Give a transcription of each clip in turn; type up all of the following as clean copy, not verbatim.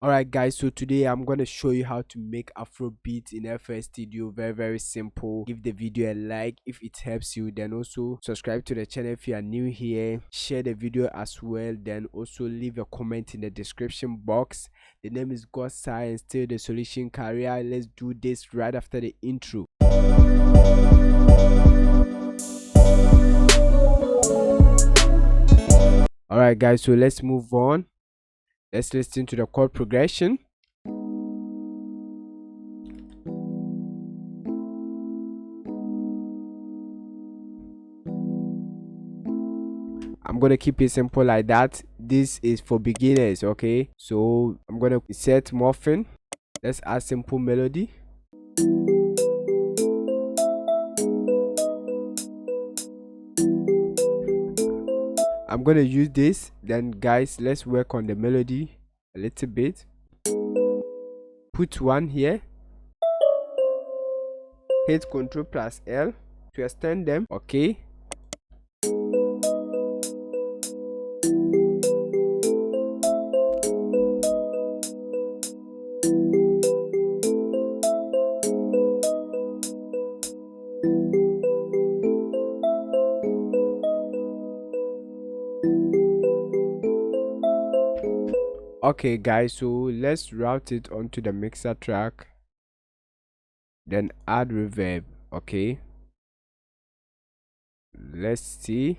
Alright guys, so today I'm gonna show you how to make Afrobeats in FL Studio. Very simple. Give the video a like if it helps you, then also subscribe to the channel if you are new here. Share the video as well, then also leave a comment in the description box. The name is God Science, still the solution career. Let's do this right after the intro. Alright guys, so let's move on. Let's listen to the chord progression. I'm gonna keep it simple like that. This is for beginners, okay? So I'm gonna set morphine. Let's add simple melody. I'm gonna use this. Then guys, let's work on the melody a little bit. Put one here. Hit Ctrl plus L to extend them. Okay. Okay guys, so let's route it onto the mixer track, then add reverb. Okay, let's see.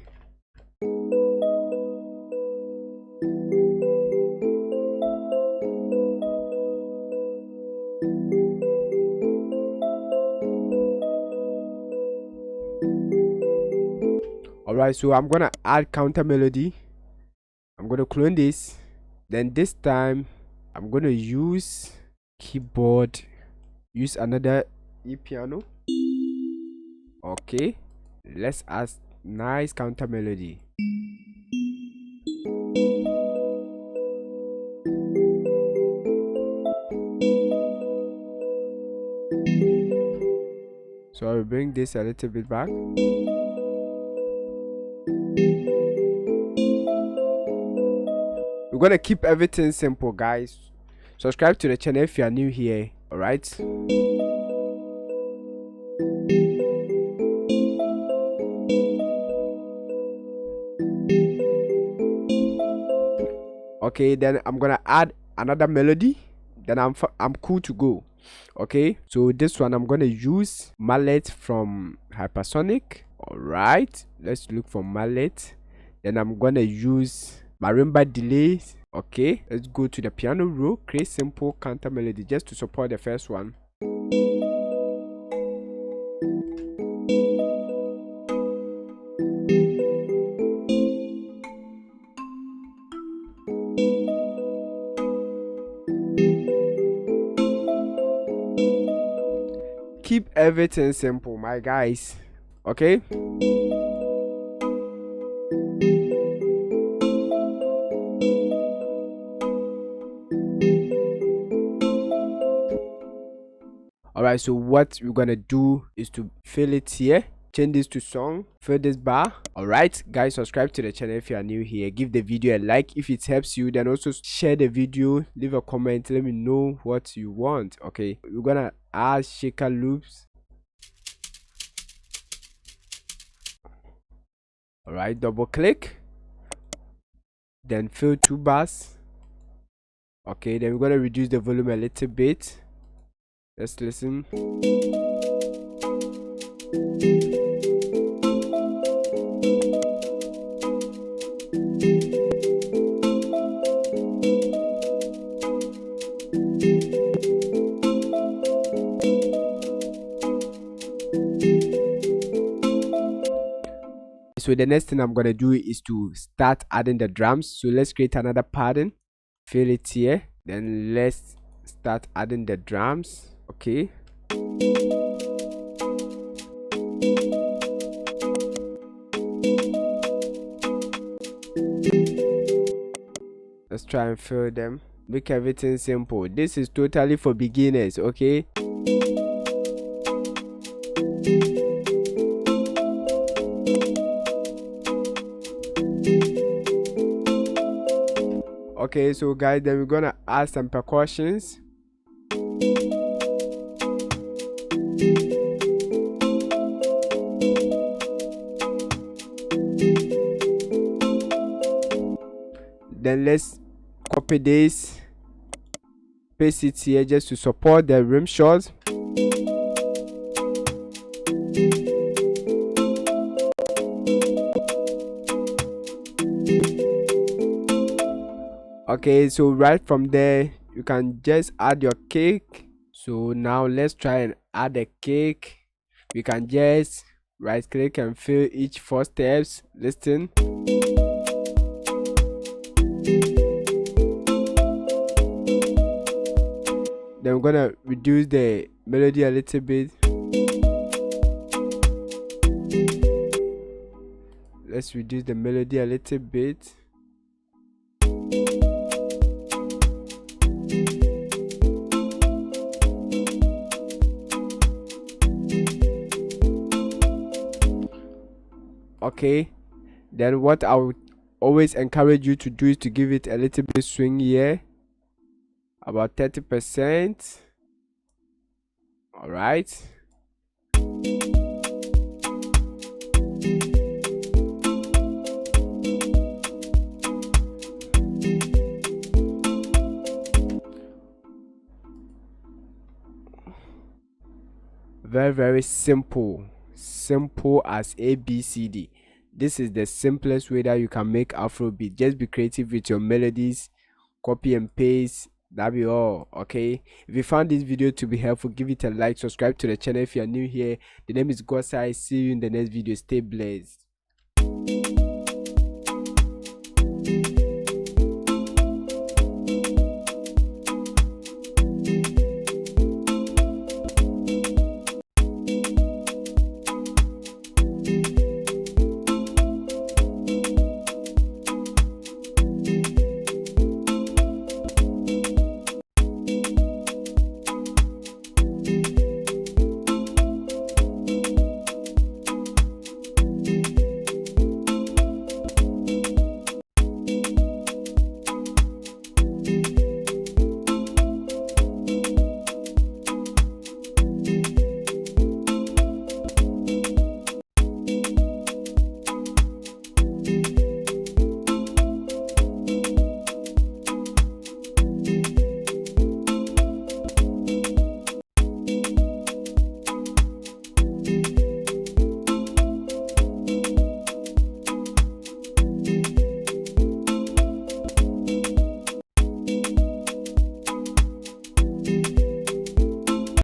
Alright, so I'm gonna add counter melody. I'm gonna clone this. Then this time I'm gonna use keyboard, use another piano. Okay, let's add nice counter melody. So I will bring this a little bit back. We're gonna keep everything simple, guys. Subscribe to the channel if you are new here. All right. Okay, then I'm gonna add another melody. Then I'm cool to go. Okay, so this one I'm gonna use mallet from Hypersonic. All right, let's look for mallet. Then I'm gonna use marimba delays. Okay, let's go to the piano roll, create simple counter melody just to support the first one. Keep everything simple, my guys. Okay. Alright, so what we're gonna do is to fill it here, change this to song, fill this bar. Alright guys, subscribe to the channel if you are new here, give the video a like if it helps you, then also share the video, leave a comment, let me know what you want. Okay, we're gonna add shaker loops. Alright, double click, then fill 2 bars. Okay, then we're gonna reduce the volume a little bit. Let's listen. So the next thing I'm gonna do is to start adding the drums. So let's create another pattern, fill it here, then let's start adding the drums. Okay, let's try and fill them, make everything simple. This is totally for beginners. Okay, Okay, so guys, then we're gonna add some percussions. Then let's copy this, paste it here just to support the rim shots. Okay, so right from there you can just add your kick. So now let's try and add a kick. We can just right click and fill each 4 steps. Listen. Then we're gonna reduce the melody a little bit. Let's reduce the melody a little bit. Okay, then what I would always encourage you to do is to give it a little bit swing here, about 30%. All right. Very simple as ABCD. This is the simplest way that you can make Afrobeat. Just be creative with your melodies, copy and paste, that'll be all. Okay, if you found this video to be helpful, give it a like, subscribe to the channel if you are new here. The name is Gosai. See you in the next video. Stay blessed.